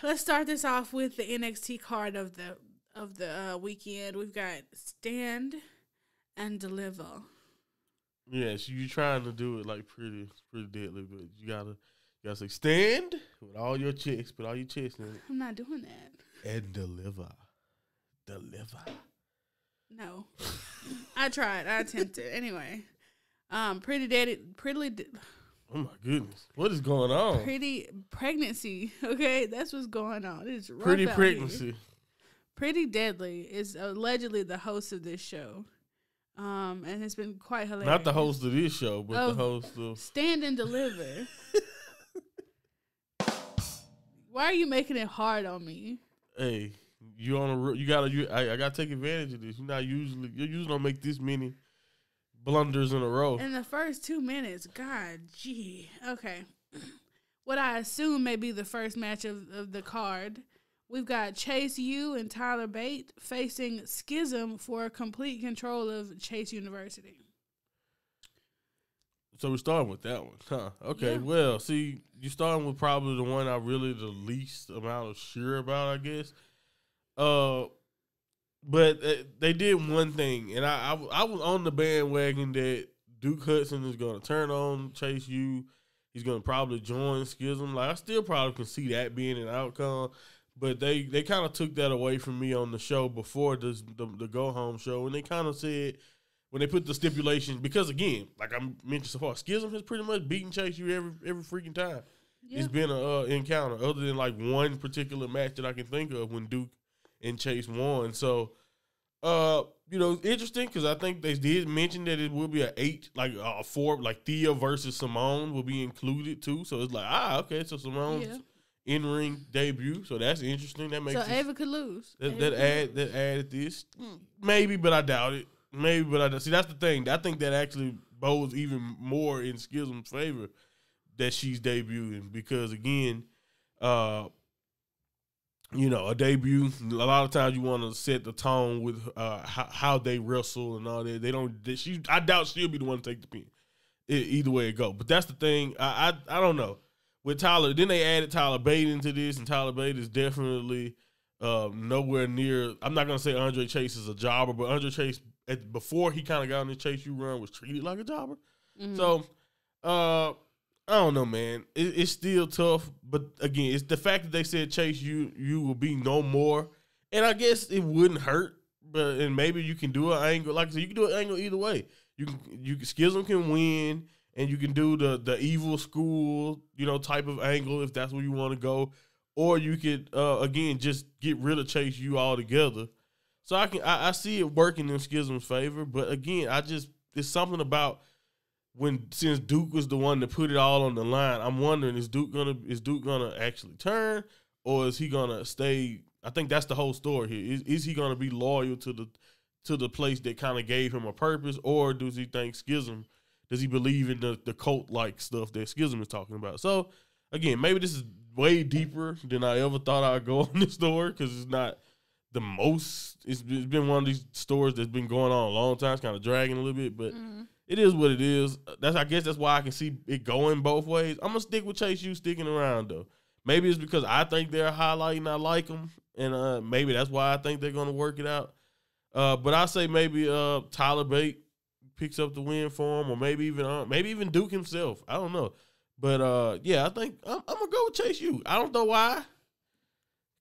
let's start this off with the NXT card of the weekend. We've got Stand and Deliver. Yes, you trying to do it like pretty deadly, but you gotta say stand with all your chest, put all your chest in it. I'm not doing that. And deliver. No. I tried. I attempted. Anyway. Oh my goodness. What is going on? Pretty pregnancy. Okay, that's what's going on. It's rough Pretty out pregnancy. here. Pretty Deadly is allegedly the host of this show. And it's been quite hilarious. Not the host of this show, but the host of Stand and Deliver. Why are you making it hard on me? Hey, I gotta take advantage of this. You usually don't make this many blunders in a row. In the first 2 minutes, God, gee. Okay. What I assume may be the first match of the card. We've got Chase U and Tyler Bate facing Schism for complete control of Chase University. So we're starting with that one, huh? Okay, Yeah. Well, see, you're starting with probably the one I really the least amount of sure about, I guess. But they did one thing, and I was on the bandwagon that Duke Hudson is going to turn on Chase U. He's going to probably join Schism. Like, I still probably can see that being an outcome, but they kind of took that away from me on the show before the Go Home show, and they kind of said when they put the stipulations, because again, like I mentioned so far, Schism has pretty much beaten Chase U every freaking time. Yeah. It's been an encounter, other than like one particular match that I can think of when Duke and Chase won. So, interesting because I think they did mention that it will be a 4, like Thea versus Simone will be included too. So it's like, okay, so Simone's in-ring debut. So that's interesting. That makes Ava could lose. That added this. Maybe, but I doubt it. See, that's the thing. I think that actually bodes even more in Schism's favor that she's debuting because, again, a debut, a lot of times you want to set the tone with how they wrestle and all that. I doubt she'll be the one to take the pin. Either way it go. But that's the thing. I don't know. With Tyler, then they added Tyler Bate into this, and Tyler Bate is definitely nowhere near. I'm not going to say Andre Chase is a jobber, but Andre Chase, before he kind of got on the Chase U run, was treated like a jobber. Mm-hmm. So, I don't know, man. It's still tough, but again, it's the fact that they said Chase U will be no more, and I guess it wouldn't hurt. And maybe you can do an angle, like I said, you can do an angle either way. Schism can win, and you can do the evil school, type of angle if that's where you want to go, or you could again just get rid of Chase U altogether. So I see it working in Schism's favor, but again, it's something about since Duke was the one that put it all on the line. I'm wondering, is Duke gonna actually turn, or is he gonna stay? I think that's the whole story here. Is he gonna be loyal to the place that kind of gave him a purpose, or does he think Schism? Does he believe in the cult like stuff that Schism is talking about? So again, maybe this is way deeper than I ever thought I'd go on this story because it's not the most. It's been one of these stories that's been going on a long time. It's kind of dragging a little bit, but it is what it is. I guess that's why I can see it going both ways. I'm gonna stick with Chase U sticking around though. Maybe it's because I think they're a highlight and I like them, and maybe that's why I think they're gonna work it out. But I say maybe Tyler Bate picks up the win for him, or maybe even Duke himself. I don't know, but I think I'm gonna go with Chase U. I don't know why.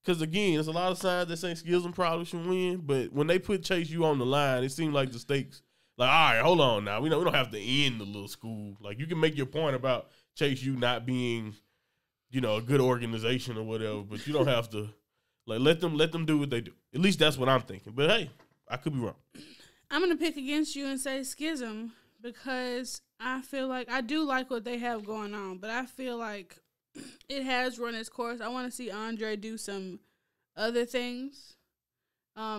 Because, again, there's a lot of signs that say Schism probably should win, but when they put Chase U on the line, it seemed like the stakes, like, all right, hold on now. We don't have to end the little school. Like, you can make your point about Chase U not being, a good organization or whatever, but you don't have to, like, let them do what they do. At least that's what I'm thinking. But, hey, I could be wrong. I'm going to pick against you and say Schism because I feel like I do like what they have going on, but I feel like it has run its course. I want to see Andre do some other things.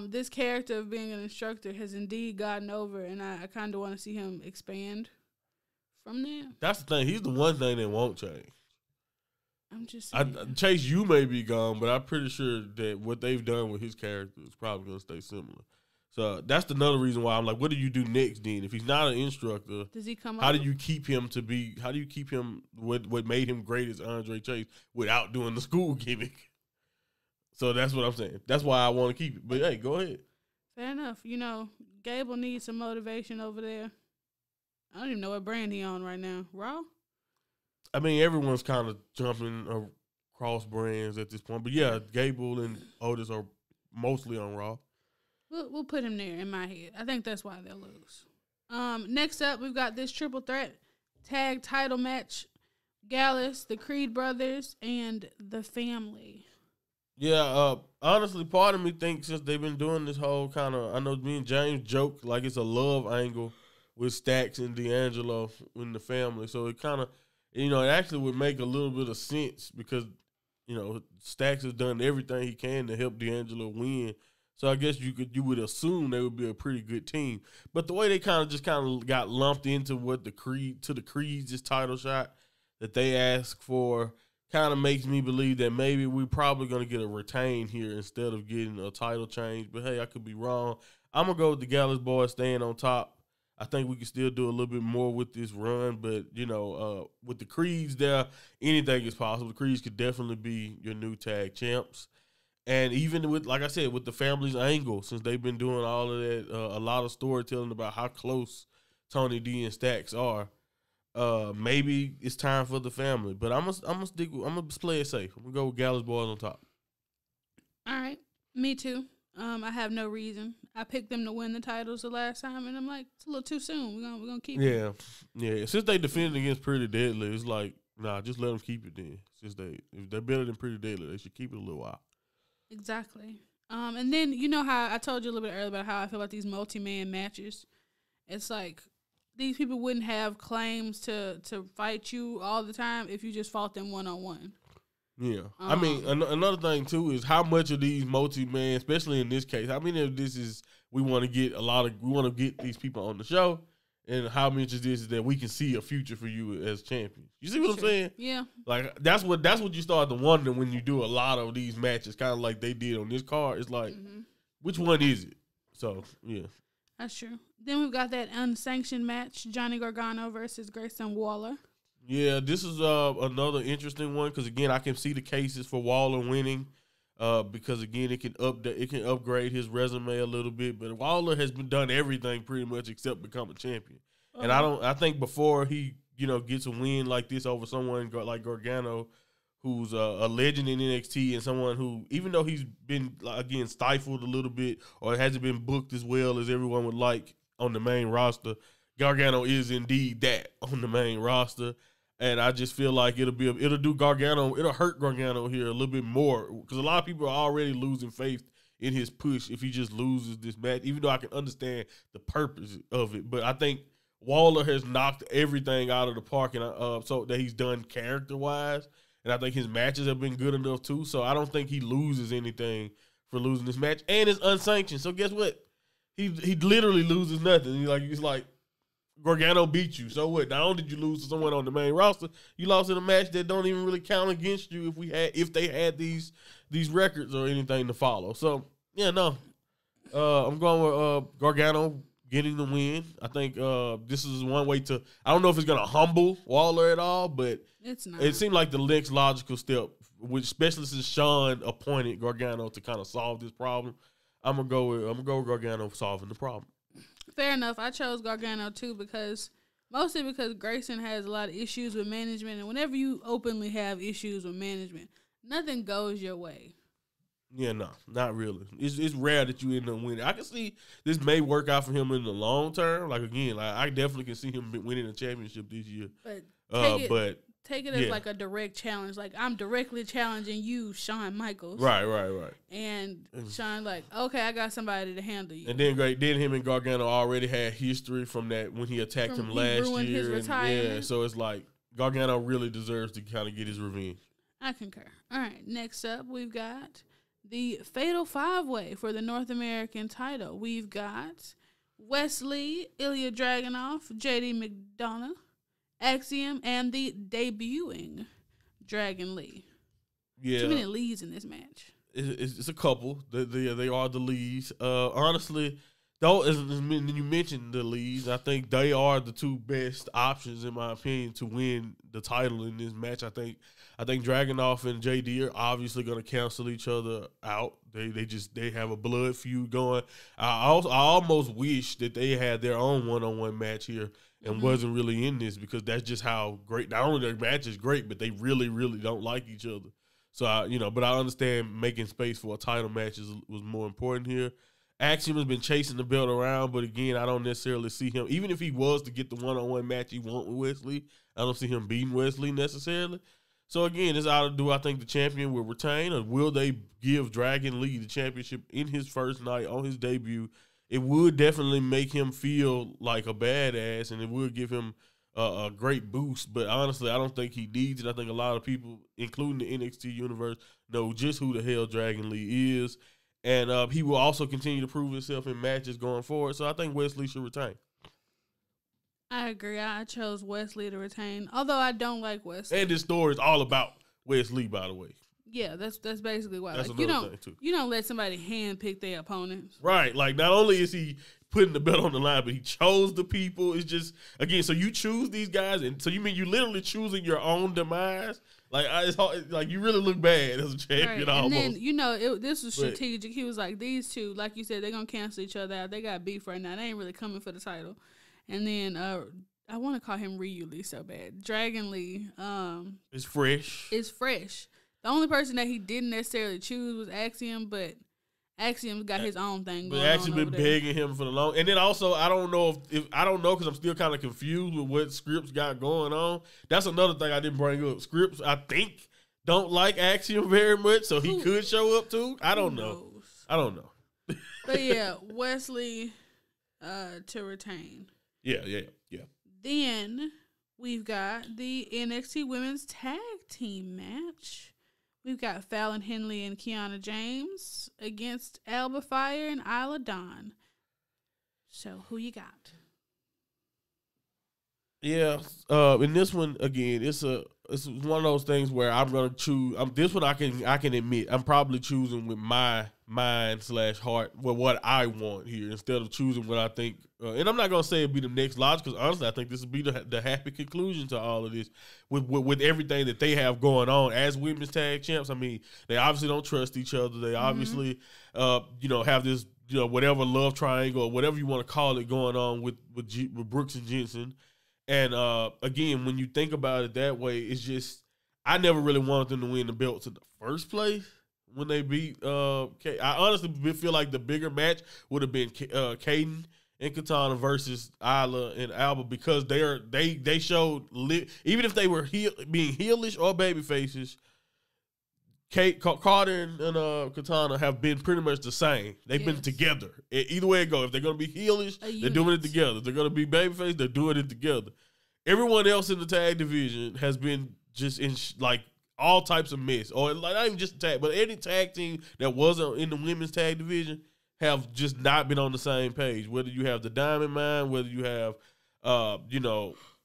This character of being an instructor has indeed gotten over, and I kind of want to see him expand from there. That's the thing. He's the one thing that won't change. I'm just saying. Chase U may be gone, but I'm pretty sure that what they've done with his character is probably going to stay similar. So that's another reason why I'm like, what do you do next, then? If he's not an instructor, does he come how do you keep him what made him great as Andre Chase without doing the school gimmick? So that's what I'm saying. That's why I want to keep it. But hey, go ahead. Fair enough. You know, Gable needs some motivation over there. I don't even know what brand he on right now. Raw? I mean, everyone's kind of jumping across brands at this point. But yeah, Gable and Otis are mostly on Raw. We'll put him there in my head. I think that's why they'll lose. Next up, we've got this triple threat tag title match. Gallus, the Creed brothers, and the family. Yeah, honestly, part of me thinks since they've been doing this whole kind of, I know me and James joke like it's a love angle with Stacks and D'Angelo in the family. So it kind of, it actually would make a little bit of sense because, Stacks has done everything he can to help D'Angelo win. So I guess you would assume they would be a pretty good team. But the way they kind of got lumped into the Creeds' title shot that they asked for kind of makes me believe that maybe we're probably going to get a retain here instead of getting a title change. But, hey, I could be wrong. I'm going to go with the Gallus boys staying on top. I think we can still do a little bit more with this run. But, with the Creeds there, anything is possible. The Creeds could definitely be your new tag champs. And even with, like I said, with the family's angle, since they've been doing all of that, a lot of storytelling about how close Tony D and Stacks are. Maybe it's time for the family, but I'm gonna play it safe. I'm gonna go with Gallus boys on top. All right, me too. I have no reason. I picked them to win the titles the last time, and I'm like, it's a little too soon. We're gonna keep it. Yeah. Since they defended against Pretty Deadly, it's like, nah, just let them keep it then. Since if they're better than Pretty Deadly, they should keep it a little while. Exactly. And then you know how I told you a little bit earlier about how I feel about these multi-man matches. It's like, these people wouldn't have claims to fight you all the time if you just fought them one-on-one. Yeah. I mean, another thing, too, is how much of these multi-man, especially in this case, how many of this is we want to get these people on the show, and how much of this is that we can see a future for you as champion. You see what I'm saying? Yeah. Like, that's what you start to wonder when you do a lot of these matches, kind of like they did on this card. It's like, which one is it? So, yeah. That's true. Then we've got that unsanctioned match, Johnny Gargano versus Grayson Waller. Yeah, this is another interesting one because, again, I can see the cases for Waller winning because, again, it can upgrade his resume a little bit. But Waller has done everything pretty much except become a champion. And I think before he gets a win like this over someone like Gargano, who's a legend in NXT and someone who, even though he's been, again, stifled a little bit or hasn't been booked as well as everyone would like on the main roster, Gargano is indeed that on the main roster. And I just feel like it'll hurt Gargano here a little bit more because a lot of people are already losing faith in his push if he just loses this match, even though I can understand the purpose of it. But I think Waller has knocked everything out of the park and so that he's done character-wise. And I think his matches have been good enough, too. So I don't think he loses anything for losing this match. And it's unsanctioned. So guess what? He literally loses nothing. He's like, Gargano beat you. So what? Not only did you lose to someone on the main roster, you lost in a match that don't even really count against you if they had these records or anything to follow. So, yeah, no. I'm going with Gargano getting the win. I think this is one way to – I don't know if it's going to humble Waller at all, but it's not. It seemed like the next logical step, especially since Sean appointed Gargano to kind of solve this problem. I'm gonna go with Gargano solving the problem. Fair enough. I chose Gargano too mostly because Grayson has a lot of issues with management, and whenever you openly have issues with management, nothing goes your way. Yeah, no, not really. It's rare that you end up winning. I can see this may work out for him in the long term. Like, again, I definitely can see him winning a championship this year. But take it as like a direct challenge. Like, I'm directly challenging you, Shawn Michaels. Right. And Shawn like, okay, I got somebody to handle you. And then him and Gargano already had history from that when he attacked him last year. His retirement. Yeah, so it's like Gargano really deserves to kind of get his revenge. I concur. All right, next up we've got the Fatal 5-Way for the North American title. We've got Wesley, Ilya Dragunov, JD McDonough, Axiom, and the debuting Dragon Lee. Yeah. Too many Lees in this match. It's a couple. They are the Lees. Honestly, Though, as you mentioned the leads, I think they are the two best options, in my opinion, to win the title in this match. I think Dragunov and JD are obviously going to cancel each other out. They have a blood feud going. I almost wish that they had their own one-on-one match here and wasn't really in this, because that's just how great. Not only their match is great, but they really, really don't like each other. So but I understand making space for a title match was more important here. Axiom has been chasing the belt around, but again, I don't necessarily see him. Even if he was to get the one-on-one match he want with Wesley, I don't see him beating Wesley necessarily. So again, it's out of do I think the champion will retain, or will they give Dragon Lee the championship in his first night on his debut? It would definitely make him feel like a badass, and it would give him a great boost. But honestly, I don't think he needs it. I think a lot of people, including the NXT universe, know just who the hell Dragon Lee is. And he will also continue to prove himself in matches going forward. So I think Wesley should retain. I agree. I chose Wesley to retain, although I don't like Wesley. And this story is all about Wesley, by the way. Yeah, that's basically why. That's like, another thing, too. You don't let somebody handpick their opponents. Right. Like, not only is he putting the belt on the line, but he chose the people. It's just, again, so you choose these guys, and so you mean you literally choosing your own demise? Like, it's hard, like, you really look bad as a champion, right. almost. And then, this was strategic. He was like, these two, like you said, they're going to cancel each other out. They got beef right now. They ain't really coming for the title. And then I want to call him Ryu Lee so bad. Dragon Lee. It's fresh. It's fresh. The only person that he didn't necessarily choose was Axiom, but Axiom's got his own thing going on. But Axiom been begging him for the long. And then also, I don't know if I don't know, because I'm still kind of confused with what Scripps got going on. That's another thing I didn't bring up. Scripps, I think, don't like Axiom very much, so he could show up too. I don't know. I don't know. But yeah, Wesley to retain. Yeah. Then we've got the NXT Women's Tag Team match. We've got Fallon Henley and Kiana James against Alba Fire and Isla Dawn. So, who you got? Yeah, in this one again, it's one of those things where I'm gonna choose. This one I can admit I'm probably choosing with my mind / heart with what I want here, instead of choosing what I think. And I'm not gonna say it'd be the next logical, because honestly, I think this would be the happy conclusion to all of this with everything that they have going on as women's tag champs. I mean, they obviously don't trust each other. They obviously, have this, whatever love triangle or whatever you want to call it going on with Brooks and Jensen. And again, when you think about it that way, it's just, I never really wanted them to win the belts in the first place when they beat I honestly feel like the bigger match would have been Kaden and Katana versus Isla and Alba, because they showed, even if they were being heelish or baby faces, Carter and Katana have been pretty much the same. They've been together. Either way it goes. If they're going to be heelish, they're doing it together. If they're going to be babyface, they're doing it together. Everyone else in the tag division has been just in all types of mess. Or not even just tag, but any tag team that wasn't in the women's tag division have just not been on the same page. Whether you have the Diamond Mine, whether you have,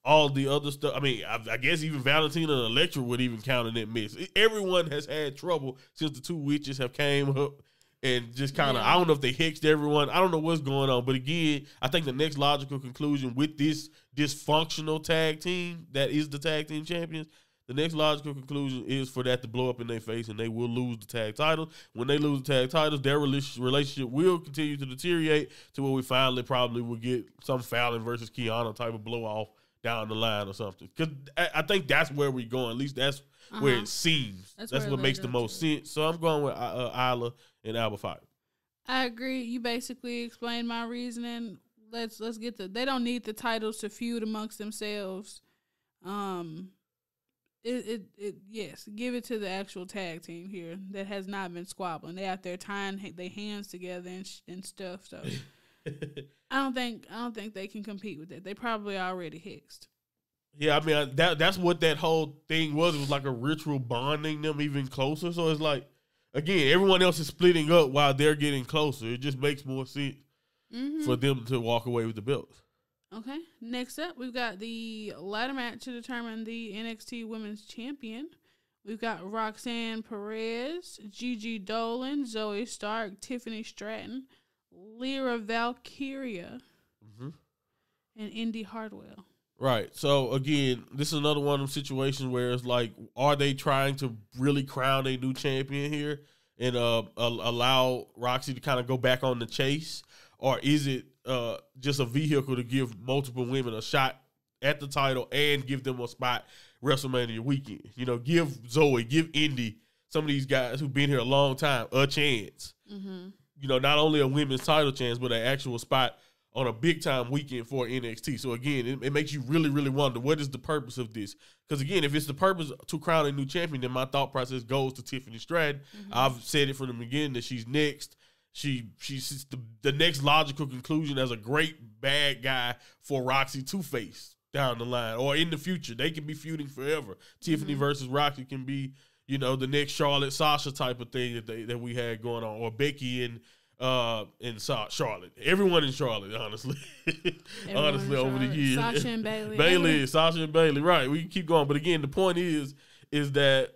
all the other stuff. I mean, I guess even Valentina and Elektra would even count in that mix. Everyone has had trouble since the two witches have came up and just kind of, I don't know if they hexed everyone. I don't know what's going on. But again, I think the next logical conclusion with this dysfunctional tag team that is the tag team champions, the next logical conclusion is for that to blow up in their face, and they will lose the tag title. When they lose the tag titles, their relationship will continue to deteriorate to where we finally probably will get some Fallon versus Kiana type of blow off down the line or something. Because I think that's where we're going. At least that's where it seems. That's what makes the most sense. So I'm going with Isla and Alba Fire. I agree. You basically explained my reasoning. Let's get they don't need the titles to feud amongst themselves. Yes, give it to the actual tag team here that has not been squabbling. They out there tying their hands together and stuff. So I don't think they can compete with it. They probably already hexed. Yeah, I mean that's what that whole thing was. It was like a ritual bonding them even closer. So it's like, again, everyone else is splitting up while they're getting closer. It just makes more sense for them to walk away with the belts. Okay. Next up, we've got the ladder match to determine the NXT Women's Champion. We've got Roxanne Perez, Gigi Dolan, Zoe Stark, Tiffany Stratton, Lyra Valkyria and Indy Hartwell. Right. So, again, this is another one of them situations where it's like, are they trying to really crown a new champion here and allow Roxy to kind of go back on the chase? Or is it just a vehicle to give multiple women a shot at the title and give them a spot WrestleMania weekend? You know, give Zoe, give Indy, some of these guys who've been here a long time, a chance. You know, not only a women's title chance, but an actual spot on a big-time weekend for NXT. So, again, it makes you really, really wonder, what is the purpose of this? Because, again, if it's the purpose to crown a new champion, then my thought process goes to Tiffany Stratton. I've said it from the beginning that she's next. She's the next logical conclusion as a great bad guy for Roxy to face down the line or in the future. They can be feuding forever. Tiffany versus Roxy can be, you know, the next Charlotte Sasha type of thing that we had going on, or Becky and Charlotte. Everyone in Charlotte, honestly. Honestly, over the years. Sasha and Bayley. Sasha and Bayley, right. We can keep going. But again, the point is that,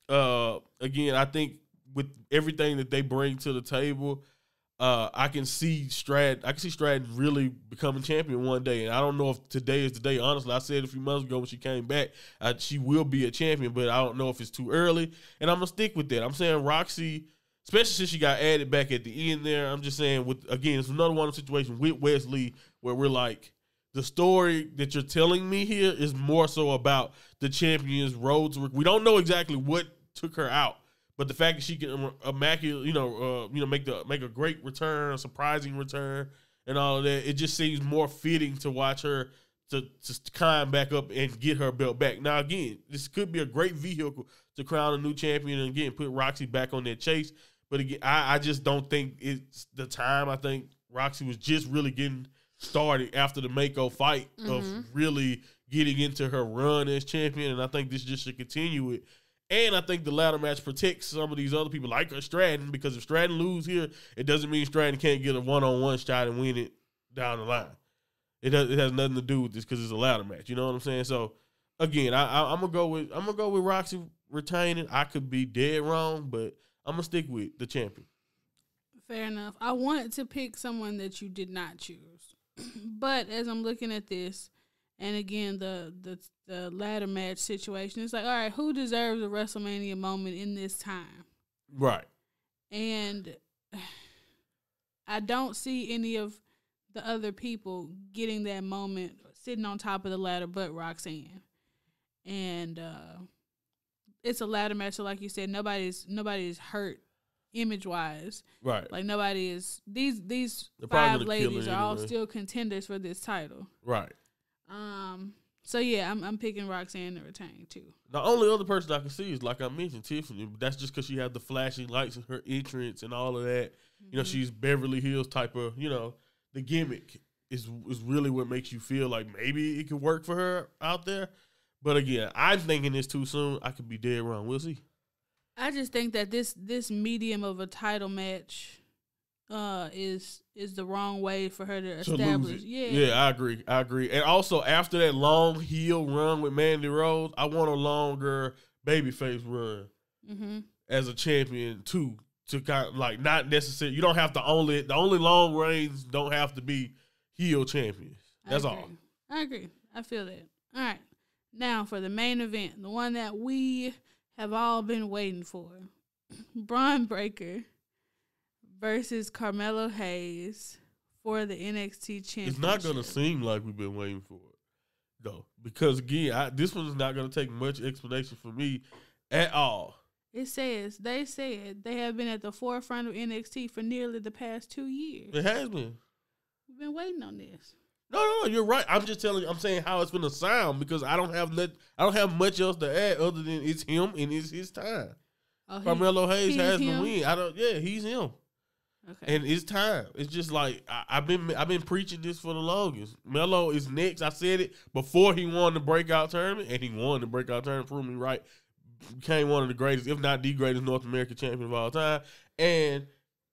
again, I think with everything that they bring to the table, I can see Stratton really becoming champion one day. And I don't know if today is the day. Honestly, I said a few months ago when she came back, she will be a champion, but I don't know if it's too early. And I'm going to stick with that. I'm saying Roxy, especially since she got added back at the end there, I'm just saying, it's another one of the situations with Wesley where we're like, the story that you're telling me here is more so about the champion's road to. We don't know exactly what took her out, but the fact that she can make a great return, a surprising return, and all of that, it just seems more fitting to watch her to climb back up and get her belt back. Now, again, this could be a great vehicle to crown a new champion and, again, put Roxy back on that chase. But, again, I just don't think it's the time. I think Roxy was just really getting started after the Mako fight of really getting into her run as champion, and I think this just should continue it. And I think the ladder match protects some of these other people like Stratton, because if Stratton lose here, it doesn't mean Stratton can't get a one-on-one shot and win it down the line. It has nothing to do with this because it's a ladder match. You know what I'm saying? So again, I'm gonna go with Roxy retaining. I could be dead wrong, but I'm gonna stick with the champion. Fair enough. I wanted to pick someone that you did not choose, but as I'm looking at this, and again the ladder match situation, it's like, all right, who deserves a WrestleMania moment in this time? Right. And I don't see any of the other people getting that moment sitting on top of the ladder but Roxanne. And it's a ladder match, so like you said, nobody's hurt image wise. Right. Like nobody is these 5 ladies are all still contenders for this title. Right. So yeah, I'm picking Roxanne to retain too. The only other person I can see is, like I mentioned, Tiffany. But that's just because she had the flashing lights in her entrance and all of that. You know, she's Beverly Hills type of, the gimmick is really what makes you feel like maybe it could work for her out there. But again, I'm thinking it's too soon. I could be dead wrong. We'll see. I just think that this medium of a title match is the wrong way for her to establish. Yeah, I agree. And also, after that long heel run with Mandy Rose, I want a longer babyface run as a champion too. To kind of like not necessarily, you don't have to the only long reigns don't have to be heel champions. That's all. I agree. I feel that. All right, now for the main event, the one that we have all been waiting for: Braun Breaker versus Carmelo Hayes for the NXT championship. It's not going to seem like we've been waiting for it, though, because again, this one's not going to take much explanation for me at all. They said they have been at the forefront of NXT for nearly the past 2 years. It has been. We've been waiting on this. No, you're right. I'm just telling you. I'm saying how it's going to sound because I don't have much else to add other than it's him and it's his time. Oh, Carmelo Hayes has the win. He's him. Okay. And it's time. It's just like I've been preaching this for the longest. Melo is next. I said it before he won the breakout tournament, and he won the breakout tournament. Proved me right. Became one of the greatest, if not the greatest, North American champion of all time. And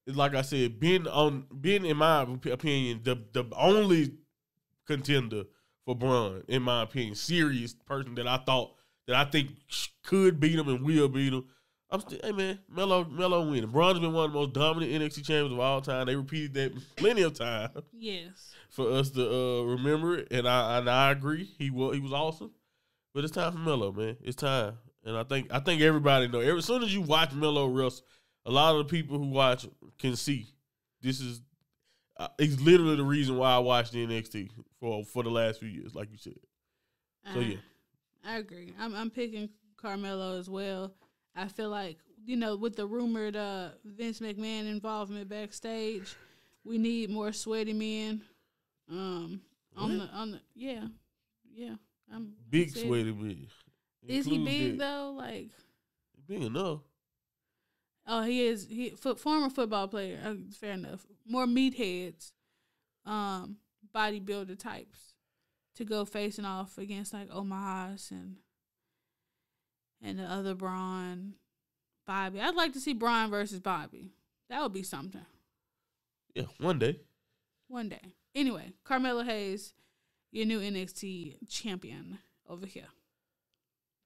like I said, being in my opinion, the only contender for Braun, in my opinion, serious person that I think could beat him and will beat him. Hey man, Melo winning. Braun's been one of the most dominant NXT champions of all time. They repeated that plenty of times. Yes. For us to remember it, and I agree. He was awesome. But it's time for Melo, man. It's time. And I think everybody know. As soon as you watch Melo wrestle, a lot of the people who watch can see this is it's literally the reason why I watched the NXT for the last few years, like you said. So yeah, I agree. I'm picking Carmelo as well. I feel like, you know, with the rumored Vince McMahon involvement backstage, we need more sweaty men. On the yeah. I'm big sweaty men. Is he big though? Like big enough. Oh, he is. Former football player. Fair enough. More meatheads, bodybuilder types to go facing off against like Omos and the other Braun, Bobby. I'd like to see Braun versus Bobby. That would be something. Yeah, one day. One day. Anyway, Carmelo Hayes, your new NXT champion over here.